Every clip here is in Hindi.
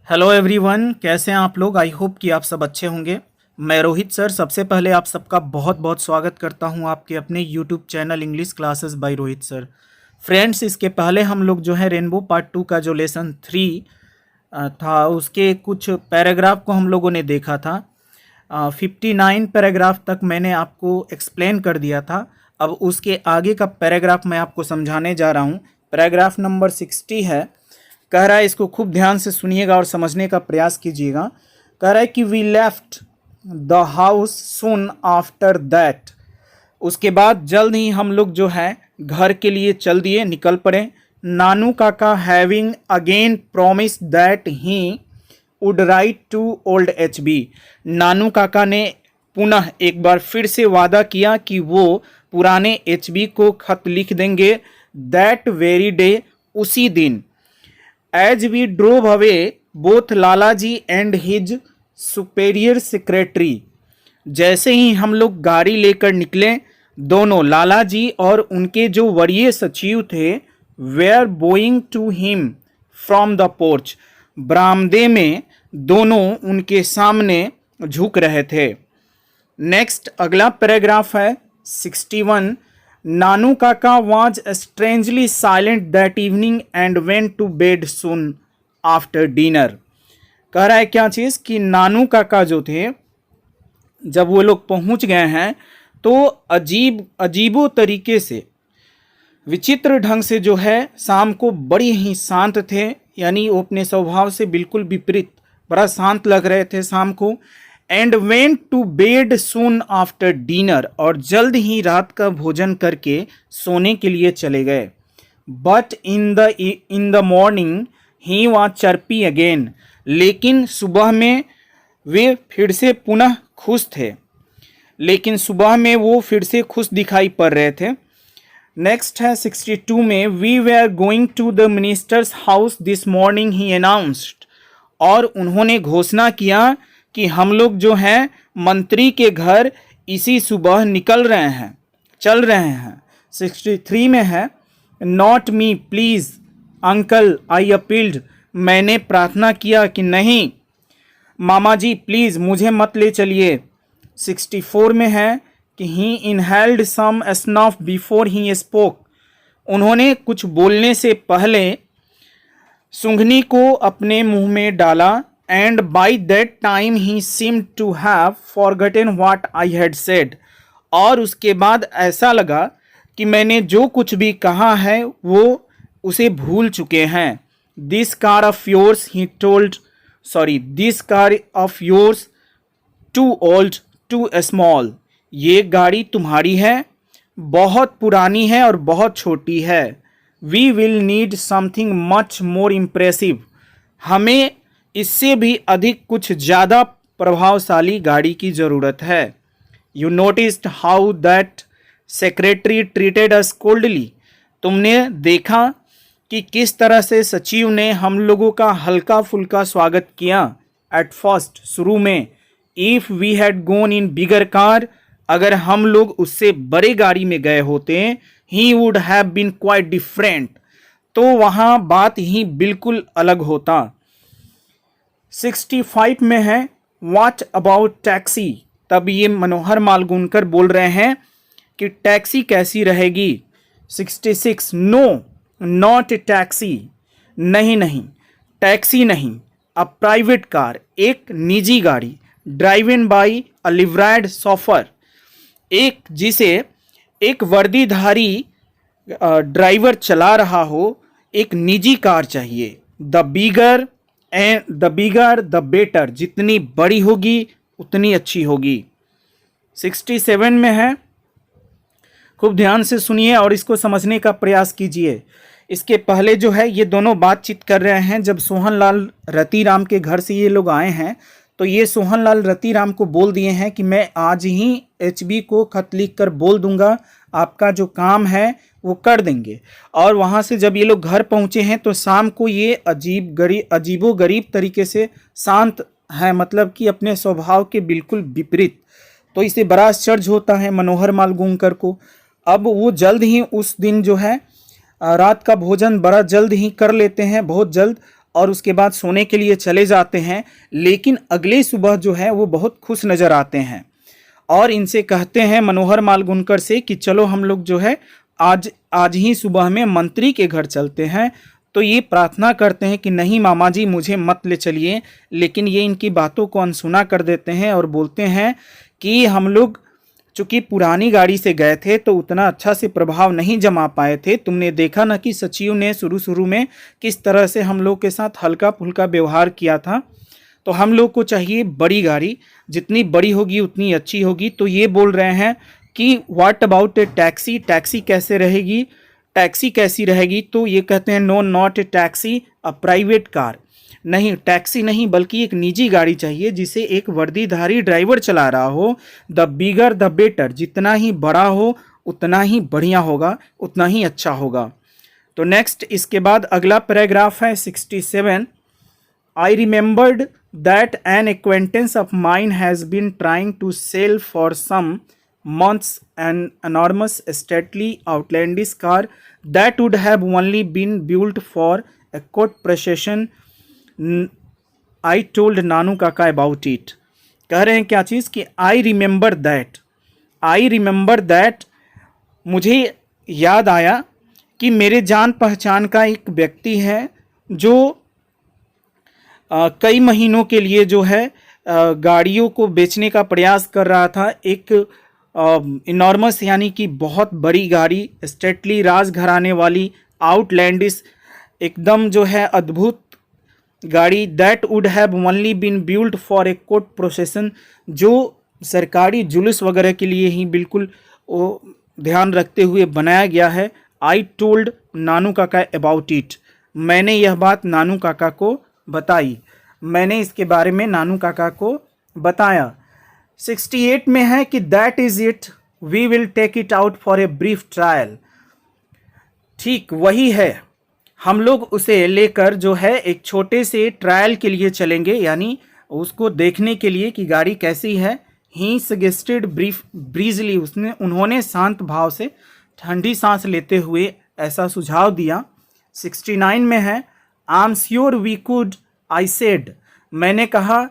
हेलो एवरीवन, कैसे हैं आप लोग। आई होप कि आप सब अच्छे होंगे। मैं रोहित सर सबसे पहले आप सबका बहुत बहुत स्वागत करता हूं आपके अपने YouTube channel English classes bye Rohit sir. Friends, इसके पहले हम लोग जो है रेनबो पार्ट 2 का जो लेसन 3 था उसके कुछ पैराग्राफ को हम लोगों ने देखा था। 59 पैराग्राफ तक मैंने आपको एक्सप्लेन कर दिया था। अब उसके आगे का पैराग्राफ मैं आपको समझाने जा रहा हूँ। पैराग्राफ नंबर 60 है। कह रहा है, इसको खूब ध्यान से सुनिएगा और समझने का प्रयास कीजिएगा। कह रहा है कि we left the house soon after that. उसके बाद जल्द ही हम लोग जो है घर के लिए चल दिए, निकल पड़े। नानू काका having again promise that he would write to old HB। Nanu काका ने पुनः एक बार फिर से वादा किया कि वो पुराने HB को खत लिख देंगे। दैट वेरी डे, उसी दिन। As we drove away, both Lalaji and his superior secretary. जैसे ही हम लोग गाड़ी लेकर निकले, दोनों लालाजी और उनके जो वरीय सचिव थे, were bowing to him from the porch. बरामदे में दोनों उनके सामने झुक रहे थे। नेक्स्ट अगला पैराग्राफ है 61। नानू काका was strangely silent that evening and went to bed soon after dinner। कह रहा है क्या चीज़ कि नानू काका जो थे, जब वो लोग पहुंच गए हैं तो अजीबो तरीके से, विचित्र ढंग से जो है शाम को बड़ी ही शांत थे। यानी वो अपने स्वभाव से बिल्कुल विपरीत, बड़ा शांत लग रहे थे शाम को। And went to bed soon after dinner, और जल्द ही रात का भोजन करके सोने के लिए चले गए। But in the morning he was chirpy again. लेकिन सुबह में वे फिर से पुनः खुश थे। लेकिन सुबह में वो फिर से खुश दिखाई पड़ रहे थे। नेक्स्ट है 62 में। We were going to the minister's house this morning he announced. और उन्होंने घोषणा किया कि हम लोग जो हैं मंत्री के घर इसी सुबह निकल रहे हैं, चल रहे हैं। 63 में है। Not me please uncle I appealed. मैंने प्रार्थना किया कि नहीं मामा जी प्लीज़ मुझे मत ले चलिए। 64 में है कि he inhaled some snuff before he spoke. उन्होंने कुछ बोलने से पहले सूंघनी को अपने मुंह में डाला। And by that time he seemed to have forgotten what I had said। और उसके बाद ऐसा लगा कि मैंने जो कुछ भी कहा है वो उसे भूल चुके हैं। This car of yours he told, this car of yours too old, too small। ये गाड़ी तुम्हारी है, बहुत पुरानी है और बहुत छोटी है। We will need something much more impressive। हमें इससे भी अधिक कुछ ज़्यादा प्रभावशाली गाड़ी की ज़रूरत है। You noticed how that secretary treated us coldly. तुमने देखा कि किस तरह से सचिव ने हम लोगों का हल्का फुल्का स्वागत किया। एट फर्स्ट, शुरू में। If we had gone in bigger car, अगर हम लोग उससे बड़े गाड़ी में गए होते, he would have been quite different. तो वहाँ बात ही बिल्कुल अलग होता। 65 में है। What about taxi. तब ये मनोहर मालगुनकर बोल रहे हैं कि टैक्सी कैसी रहेगी। 66 नो नॉट टैक्सी। नहीं टैक्सी नहीं, अ प्राइवेट कार, एक निजी गाड़ी। ड्राइवन बाई अ लिवराइड शॉफर, एक जिसे एक वर्दीधारी ड्राइवर चला रहा हो, एक निजी कार चाहिए। द बिगर द बेटर, जितनी बड़ी होगी उतनी अच्छी होगी। 67 में है। खूब ध्यान से सुनिए और इसको समझने का प्रयास कीजिए। इसके पहले जो है ये दोनों बातचीत कर रहे हैं। जब सोहनलाल रतिराम के घर से ये लोग आए हैं तो ये सोहनलाल रतिराम को बोल दिए हैं कि मैं आज ही HB को खत लिख कर बोल दूंगा, आपका जो काम है वो कर देंगे। और वहाँ से जब ये लोग घर पहुँचे हैं तो शाम को ये अजीबो गरीब तरीके से शांत है, मतलब कि अपने स्वभाव के बिल्कुल विपरीत। तो इसे बड़ा आश्चर्य होता है मनोहर मालगुनकर को। अब वो जल्द ही उस दिन जो है रात का भोजन बड़ा जल्द ही कर लेते हैं, बहुत जल्द। और उसके बाद सोने के लिए चले जाते हैं, लेकिन अगले सुबह जो है वो बहुत खुश नज़र आते हैं और इनसे कहते हैं मनोहर मालगुनकर से कि चलो हम लोग जो है आज आज ही सुबह में मंत्री के घर चलते हैं। तो ये प्रार्थना करते हैं कि नहीं मामा जी मुझे मत ले चलिए, लेकिन ये इनकी बातों को अनसुना कर देते हैं और बोलते हैं कि हम लोग चूँकि पुरानी गाड़ी से गए थे तो उतना अच्छा से प्रभाव नहीं जमा पाए थे। तुमने देखा ना कि सचिव ने शुरू में किस तरह से हम लोग के साथ हल्का फुल्का व्यवहार किया था। तो हम लोग को चाहिए बड़ी गाड़ी, जितनी बड़ी होगी उतनी अच्छी होगी। तो ये बोल रहे हैं कि what about a taxi, taxi कैसे रहेगी, टैक्सी कैसी रहेगी। तो ये कहते हैं no not a taxi, a private car. नहीं, टैक्सी नहीं बल्कि एक निजी गाड़ी चाहिए जिसे एक वर्दीधारी ड्राइवर चला रहा हो। द बिगर द बेटर, जितना ही बड़ा हो उतना ही बढ़िया होगा, उतना ही अच्छा होगा। तो नेक्स्ट इसके बाद अगला पैराग्राफ है 67। I remembered that an acquaintance of mine has been trying to sell for some months an enormous, stately, outlandish car that would have only been built for a court procession. I told नानू काका about it. कह रहे हैं क्या चीज़ कि I remember that, I remember that, मुझे याद आया कि मेरे जान पहचान का एक व्यक्ति है जो कई महीनों के लिए जो है गाड़ियों को बेचने का प्रयास कर रहा था। एक इनॉर्मस यानी कि बहुत बड़ी गाड़ी, स्टेटली, राजघराने वाली, आउटलैंडिश, एकदम जो है अद्भुत गाड़ी, that would have only been built for a court procession, जो सरकारी जुलूस वगैरह के लिए ही बिल्कुल वो ध्यान रखते हुए बनाया गया है। आई टोल्ड नानू काका अबाउट इट, मैंने यह बात नानू काका को बताई, मैंने इसके बारे में नानू काका को बताया। 68 में है कि that is it, we will take it out for a brief trial. ठीक वही है, हम लोग उसे लेकर जो है एक छोटे से ट्रायल के लिए चलेंगे, यानी उसको देखने के लिए कि गाड़ी कैसी है। ही सजेस्टेड ब्रीजली, उन्होंने शांत भाव से ठंडी सांस लेते हुए ऐसा सुझाव दिया। 69 में है I am sure we could, I said, मैंने कहा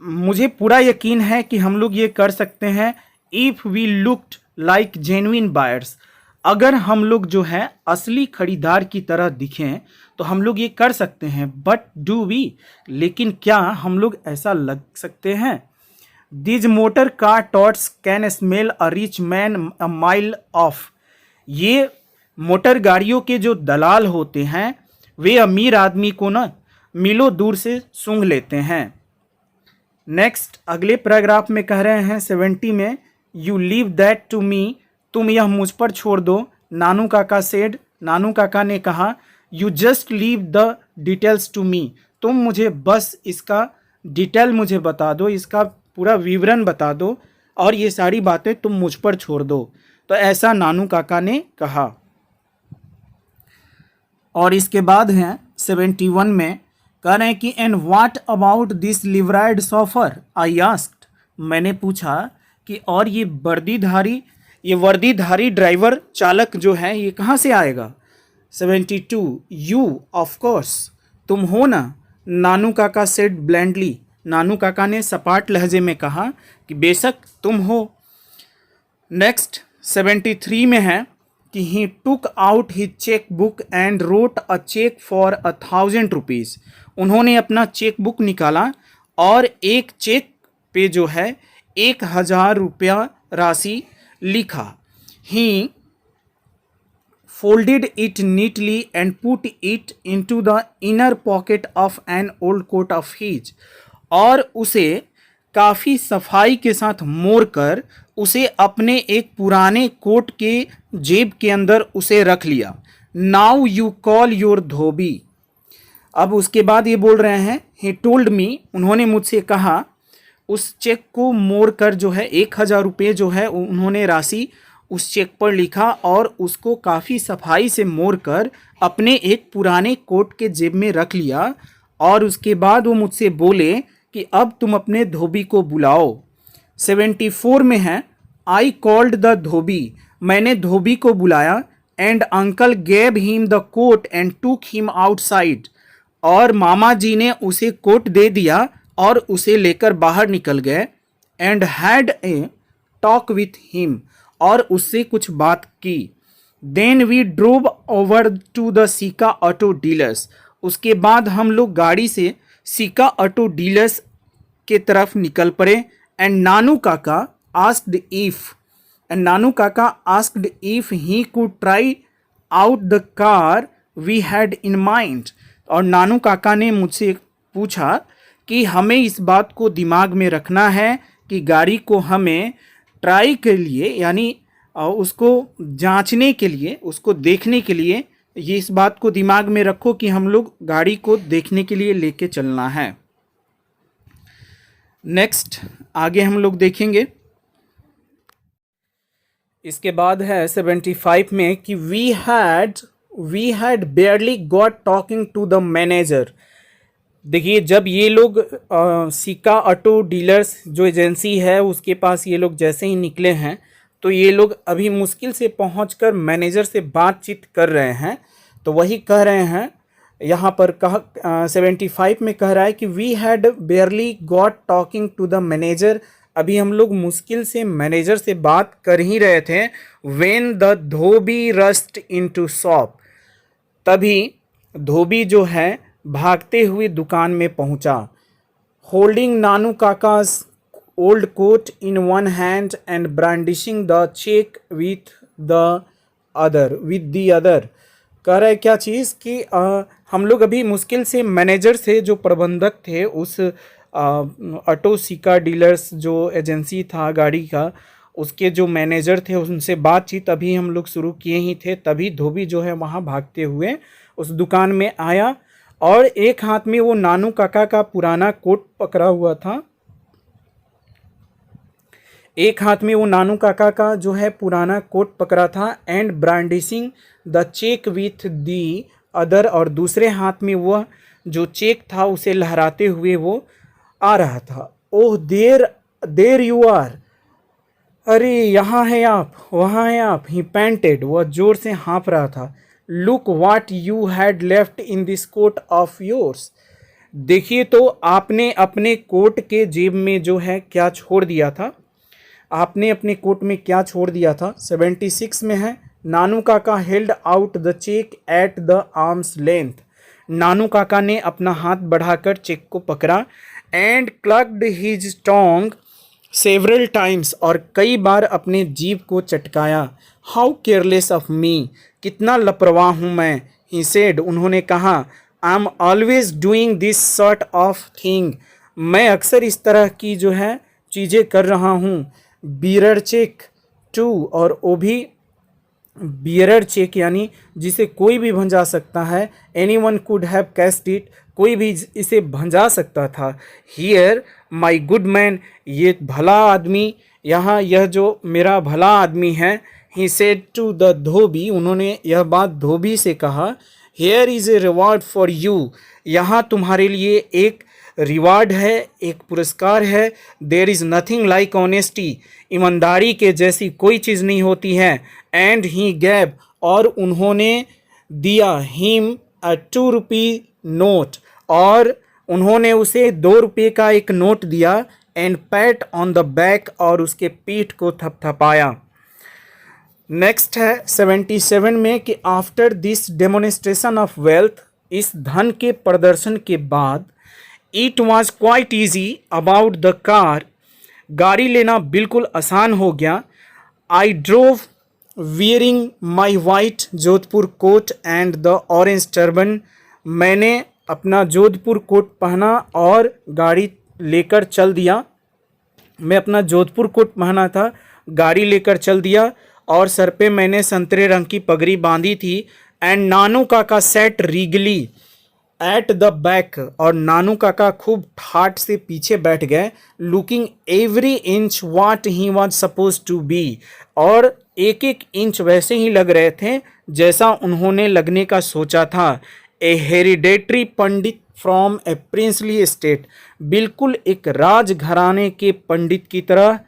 मुझे पूरा यकीन है कि हम लोग ये कर सकते हैं। If we looked like genuine buyers, अगर हम लोग जो है असली खरीदार की तरह दिखें तो हम लोग ये कर सकते हैं। बट डू वी, लेकिन क्या हम लोग ऐसा लग सकते हैं। These motor car touts can smell a rich man a mile off, ये मोटर गाड़ियों के जो दलाल होते हैं वे अमीर आदमी को ना मीलों दूर से सूंघ लेते हैं। नेक्स्ट अगले पैराग्राफ में कह रहे हैं 70 में, you leave that to me, तुम यह मुझ पर छोड़ दो। नानू काका सेड, नानू काका ने कहा, you just leave the details to me, तुम मुझे बस इसका डिटेल मुझे बता दो, इसका पूरा विवरण बता दो और ये सारी बातें तुम मुझ पर छोड़ दो। तो ऐसा नानू काका ने कहा। और इसके बाद हैं 71 में, कह रहे हैं कि and what about this liveried chauffeur, I asked, मैंने पूछा कि और ये वर्दीधारी ड्राइवर चालक जो है ये कहाँ से आएगा। 72, यू ऑफ कोर्स, तुम हो ना, नानू काका सेड ब्लैंडली, नानू काका ने सपाट लहजे में कहा कि बेशक तुम हो। नेक्स्ट 73 में है कि he took out his cheque book and wrote a cheque for 1000 rupees, उन्होंने अपना चेक बुक निकाला और एक चेक पे जो है 1000 रुपया राशि लिखा। ही folded it neatly and put it into the inner pocket of an old coat of his, और उसे काफ़ी सफाई के साथ मोड़ कर उसे अपने एक पुराने कोट के जेब के अंदर उसे रख लिया। नाउ यू कॉल योर धोबी, अब उसके बाद ये बोल रहे हैं ही टोल्ड मी, उन्होंने मुझसे कहा, उस चेक को मोड़ कर जो है 1000 रुपये जो है उन्होंने राशि उस चेक पर लिखा और उसको काफ़ी सफाई से मोड़ कर अपने एक पुराने कोट के जेब में रख लिया। और उसके बाद वो मुझसे बोले कि अब तुम अपने धोबी को बुलाओ। 74 में है, आई कॉल्ड द धोबी, मैंने धोबी को बुलाया, and uncle gave him the coat and took him outside, और मामा जी ने उसे कोट दे दिया और उसे लेकर बाहर निकल गए। And had a talk with him, और उससे कुछ बात की। Then we drove over to the Sika auto dealers, उसके बाद हम लोग गाड़ी से सीका ऑटो डीलर्स के तरफ निकल पड़े। And Nanu Kaka asked if he could try out the car we had in mind, और नानू काका ने मुझसे पूछा कि हमें इस बात को दिमाग में रखना है कि गाड़ी को हमें ट्राई के लिए, यानी उसको जांचने के लिए, उसको देखने के लिए, ये इस बात को दिमाग में रखो कि हम लोग गाड़ी को देखने के लिए लेके चलना है। नेक्स्ट आगे हम लोग देखेंगे। इसके बाद है 75 में कि we had barely got talking to the manager. देखिए, जब ये लोग सीका ऑटो डीलर्स जो एजेंसी है उसके पास ये लोग जैसे ही निकले हैं, तो ये लोग अभी मुश्किल से पहुंचकर मैनेजर से बातचीत कर रहे हैं। तो वही कह रहे हैं यहाँ पर 75 में कह रहा है कि we had barely got talking to the manager, अभी हम लोग मुश्किल से मैनेजर से बात कर ही रहे थे। When the dhobi rushed into shop, तभी धोबी जो है भागते हुए दुकान में पहुंचा। Holding Nanu Kaka's old coat in one hand and brandishing the cheque with the other. कह रहा है क्या चीज़ कि हम लोग अभी मुश्किल से मैनेजर से, जो प्रबंधक थे उस ऑटो सीका डीलर्स जो एजेंसी था गाड़ी का, उसके जो मैनेजर थे उनसे बातचीत अभी हम लोग शुरू किए ही थे, तभी धोबी जो है वहाँ भागते हुए उस दुकान में आया और एक हाथ में वो नानू काका का पुराना कोट पकड़ा हुआ था। एक हाथ में वो नानू काका का जो है पुराना कोट पकड़ा था। And brandishing the cheque with the other, और दूसरे हाथ में वह जो चेक था उसे लहराते हुए वो आ रहा था। ओह देर यू आर, अरे यहाँ है आप, वहाँ है आप। ही पैंटेड, वह जोर से हाँफ रहा था। Look what you had left in this coat of yours, देखिए तो आपने अपने कोट के जेब में जो है क्या छोड़ दिया था, आपने अपने कोट में क्या छोड़ दिया था। 76 में है, Nanu Kaka held out the cheque at the arms length, Nanu काका ने अपना हाथ बढ़ाकर चेक को पकड़ा। And clucked his tongue several times, और कई बार अपने जीभ को चटकाया। हाउ केयरलेस ऑफ मी, कितना लापरवाह हूँ मैं। ही सेड, उन्होंने कहा। I am always doing this sort of thing, मैं अक्सर इस तरह की जो है चीज़ें कर रहा हूँ। बियरर चेक टू, और वो भी बियरर चेक यानी जिसे कोई भी भंजा सकता है। Anyone could have cashed it, कोई भी इसे भंजा सकता था। हियर माई गुड मैन, ये भला आदमी, यहाँ यह जो मेरा भला आदमी है। He said to the dhobi, उन्होंने यह बात धोबी से कहा। Here is a reward for you, यहाँ तुम्हारे लिए एक रिवार्ड है, एक पुरस्कार है। There is nothing like honesty, ईमानदारी के जैसी कोई चीज़ नहीं होती है। एंड ही गैव, और उन्होंने दिया। हिम अ 2 रुपी नोट, और उन्होंने उसे 2 रुपये का एक नोट दिया। And PAT on the back, और उसके पीठ को थपथपाया। नेक्स्ट है 77 में कि after this demonstration of wealth, इस धन के प्रदर्शन के बाद, it was quite easy about the car, गाड़ी लेना बिल्कुल आसान हो गया। I drove wearing my white Jodhpur coat and the orange turban, मैंने अपना जोधपुर कोट पहना और गाड़ी लेकर चल दिया। मैं अपना जोधपुर कोट पहना था, गाड़ी लेकर चल दिया, और सर पे मैंने संतरे रंग की पगड़ी बांधी थी। And Nanu Kaka sat regally at the back, और नानू काका खूब ठाट से पीछे बैठ गए। Looking every inch what he was supposed to be, और एक एक इंच वैसे ही लग रहे थे जैसा उन्होंने लगने का सोचा था। A hereditary pandit from a princely state, बिल्कुल एक राजघराने के पंडित की तरह,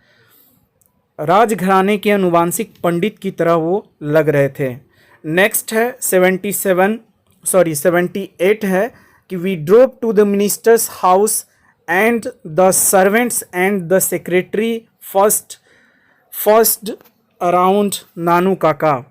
राजघराने के अनुवांशिक पंडित की तरह वो लग रहे थे। नेक्स्ट है 78 है, कि we drove to the minister's house and the servants and the secretary first around Nanu Kaka.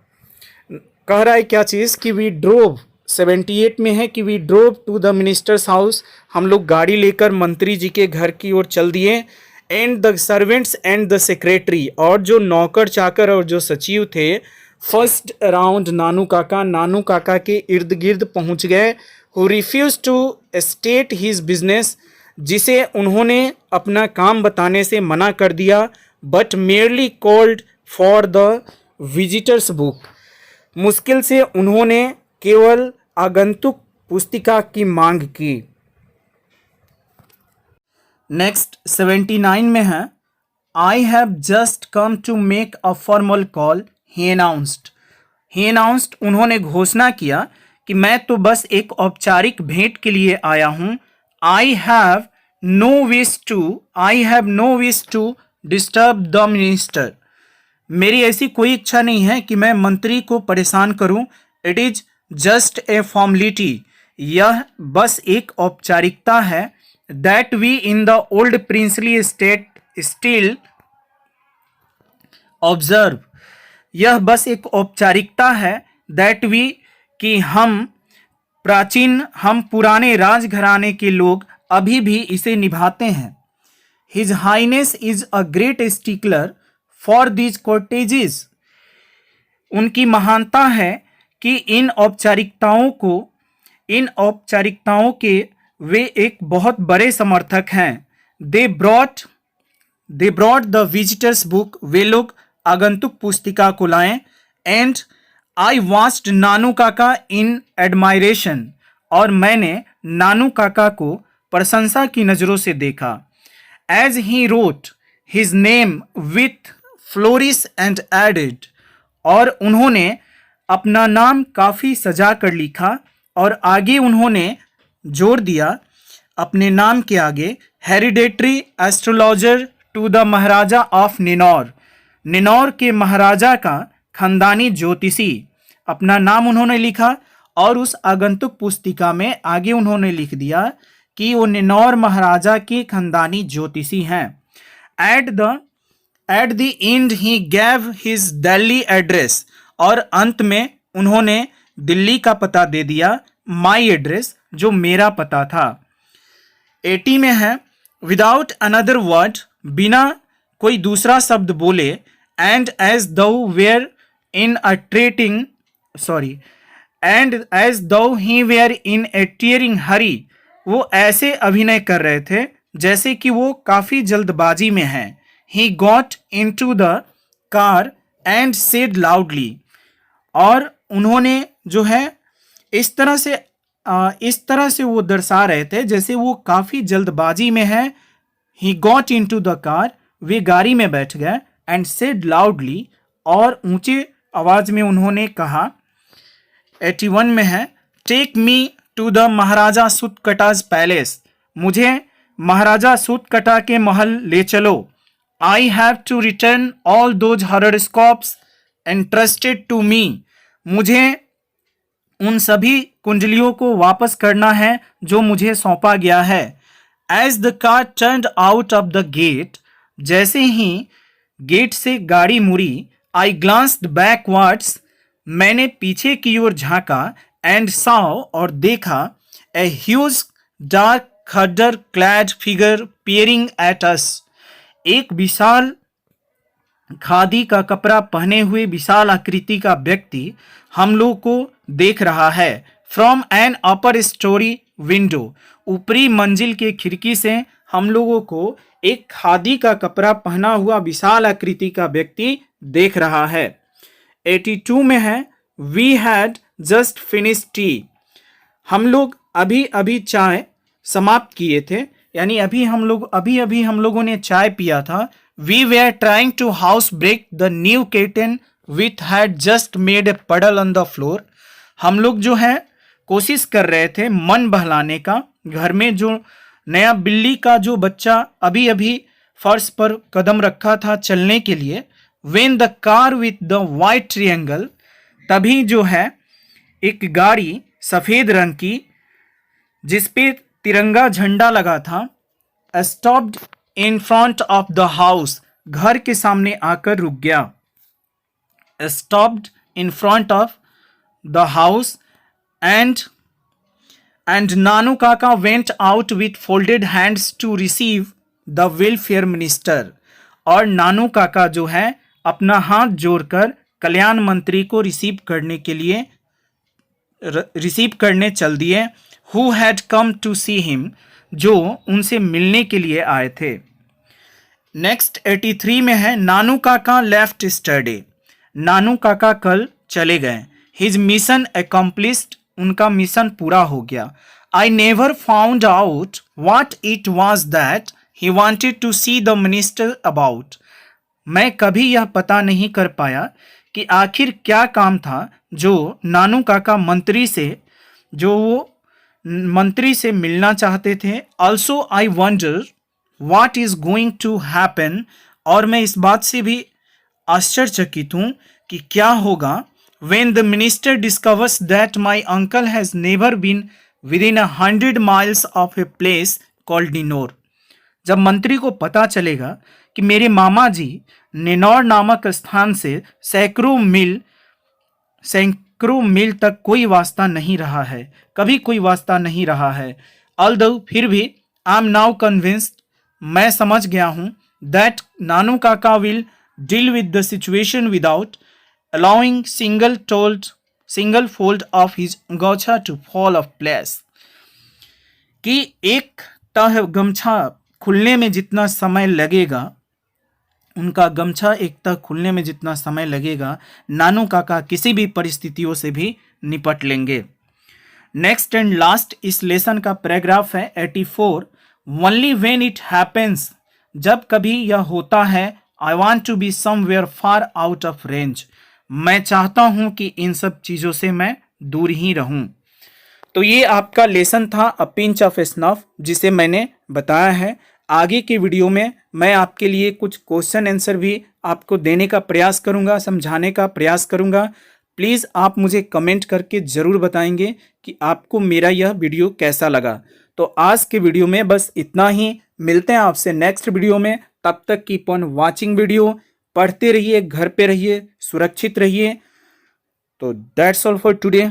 कह रहा है क्या चीज़ कि वी ड्रोव 78 में है कि we drove to the minister's house, हम लोग गाड़ी लेकर मंत्री जी के घर की ओर चल दिए। And the servants and the secretary, और जो नौकर चाकर और जो सचिव थे, फर्स्ट अराउंड नानू काका के इर्द गिर्द पहुंच गए। Who refused to state his business, जिसे उन्होंने अपना काम बताने से मना कर दिया। But merely called for the visitors book, मुश्किल से उन्होंने केवल आगंतुक पुस्तिका की मांग की। नेक्स्ट 79 में है, I have just come to make a formal call, he announced, उन्होंने घोषणा किया कि मैं तो बस एक औपचारिक भेंट के लिए आया हूं। I have no wish to disturb the minister, मेरी ऐसी कोई इच्छा नहीं है कि मैं मंत्री को परेशान करूं। It is just a formality, यह बस एक औपचारिकता है। That we in the old princely state still observe, यह बस एक औपचारिकता है। दैट वी, कि हम पुराने राजघराने के लोग अभी भी इसे निभाते हैं। His highness is a great stickler for these corteges, उनकी महानता है कि इन औपचारिकताओं के वे एक बहुत बड़े समर्थक हैं। They brought the visitors book, वे लोग आगंतुक पुस्तिका को लाएं। एंड आई वॉच्ड नानू काका इन एडमायरेशन, और मैंने नानू काका को प्रशंसा की नज़रों से देखा। As he wrote his name with flourish and added, और उन्होंने अपना नाम काफ़ी सजा कर लिखा, और आगे उन्होंने जोर दिया अपने नाम के आगे, hereditary astrologer to the Maharaja of Ninaur के महाराजा का खानदानी ज्योतिषी, अपना नाम उन्होंने लिखा। और उस आगंतुक पुस्तिका में आगे उन्होंने लिख दिया कि वो निनौर महाराजा के खानदानी ज्योतिषी हैं। At the and he gave his Delhi address, और अंत में उन्होंने दिल्ली का पता दे दिया, माई एड्रेस, जो मेरा पता था। 80 में है, विदाउट अनदर वर्ड, बिना कोई दूसरा शब्द बोले, एंड एज दो वेयर इन अ टीयरिंग हरी, वो ऐसे अभिनय कर रहे थे जैसे कि वो काफ़ी जल्दबाजी में हैं। He got into the car and said loudly, और उन्होंने जो है इस तरह से वो दर्शा रहे थे जैसे वो काफ़ी जल्दबाजी में है। He got into the car, वे गाड़ी में बैठ गए। एंड सेड लाउडली, और ऊंचे आवाज में उन्होंने कहा। 81 में है, take me to the Maharaja Sutkata's palace, मुझे महाराजा सुतकटा के महल ले चलो। I have to return all those horoscopes entrusted to me, मुझे उन सभी कुंडलियों को वापस करना है जो मुझे सौंपा गया है। As the car turned out of the gate, जैसे ही गेट से गाड़ी मुड़ी, आई ग्लांस्ड बैकवर्ड्स, मैंने पीछे की ओर झांका। एंड साव, और देखा, a huge dark khaddar clad figure peering at us, एक विशाल खादी का कपड़ा पहने हुए विशाल आकृति का व्यक्ति हम लोग को देख रहा है। From an upper story window, ऊपरी मंजिल के खिड़की से हम लोगों को एक खादी का कपड़ा पहना हुआ विशाल आकृति का व्यक्ति देख रहा है। 82 में है, we had just finish tea, हम लोग अभी अभी चाय समाप्त किए थे, यानी अभी हम लोगों ने चाय पिया था। We were trying to house break the new kitten with had just made a puddle on the floor, हम लोग जो है कोशिश कर रहे थे मन बहलाने का, घर में जो नया बिल्ली का जो बच्चा अभी अभी फर्श पर कदम रखा था चलने के लिए। When the car with the white triangle, तभी जो है एक गाड़ी सफ़ेद रंग की जिस पे तिरंगा झंडा लगा था, stopped in front of the house, घर के सामने आकर रुक गया। Stopped in front of the house and Nanu Kaka went out with folded hands to receive the welfare minister. और नानू काका जो है अपना हाथ जोड़कर कल्याण मंत्री को रिसीव करने चल दिए। Who had come to see him, जो उनसे मिलने के लिए आए थे। नेक्स्ट 83 में है, नानू काका लेफ्ट स्टडी, नानू काका कल चले गए। हिज मिशन अकम्प्लिश्ड, उनका मिशन पूरा हो गया। I never found out what it was that he wanted to see the minister about, मैं कभी यह पता नहीं कर पाया कि आखिर क्या काम था जो नानू काका मंत्री से मिलना चाहते थे। Also I wonder what is going to happen, और मैं इस बात से भी आश्चर्यचकित हूँ कि क्या होगा। When the minister discovers that my uncle has never been within 100 miles of a place called Ninor, जब मंत्री को पता चलेगा कि मेरे मामा जी निनौर नामक स्थान से सैकड़ों मील तक कोई वास्ता नहीं रहा है, कभी कोई वास्ता नहीं रहा है। ऑल्दो, फिर भी, आई एम नाउ कन्विंस्ड, मैं समझ गया हूँ, that Nanu Kaka will deal with the situation without allowing single fold of his गौछा टू फॉल ऑफ प्लेस, कि एक तह गमछा खुलने में जितना समय लगेगा, उनका गमछा एक तक खुलने में जितना समय लगेगा, नानू काका किसी भी परिस्थितियों से भी निपट लेंगे। नेक्स्ट एंड लास्ट इस लेसन का पैराग्राफ है 84। ओनली व्हेन इट हैपेंस, जब कभी यह होता है, I want to be somewhere far out of range, मैं चाहता हूं कि इन सब चीज़ों से मैं दूर ही रहूं। तो ये आपका लेसन था अ पिंच ऑफ स्नफ, जिसे मैंने बताया है। आगे के वीडियो में मैं आपके लिए कुछ क्वेश्चन आंसर भी आपको देने का प्रयास करूंगा, समझाने का प्रयास करूंगा। प्लीज़ आप मुझे कमेंट करके ज़रूर बताएंगे कि आपको मेरा यह वीडियो कैसा लगा। तो आज के वीडियो में बस इतना ही, मिलते हैं आपसे नेक्स्ट वीडियो में। तब तक कीप ऑन वाचिंग वीडियो, पढ़ते रहिए, घर पे रहिए, सुरक्षित रहिए। तो दैट्स ऑल फॉर टुडे।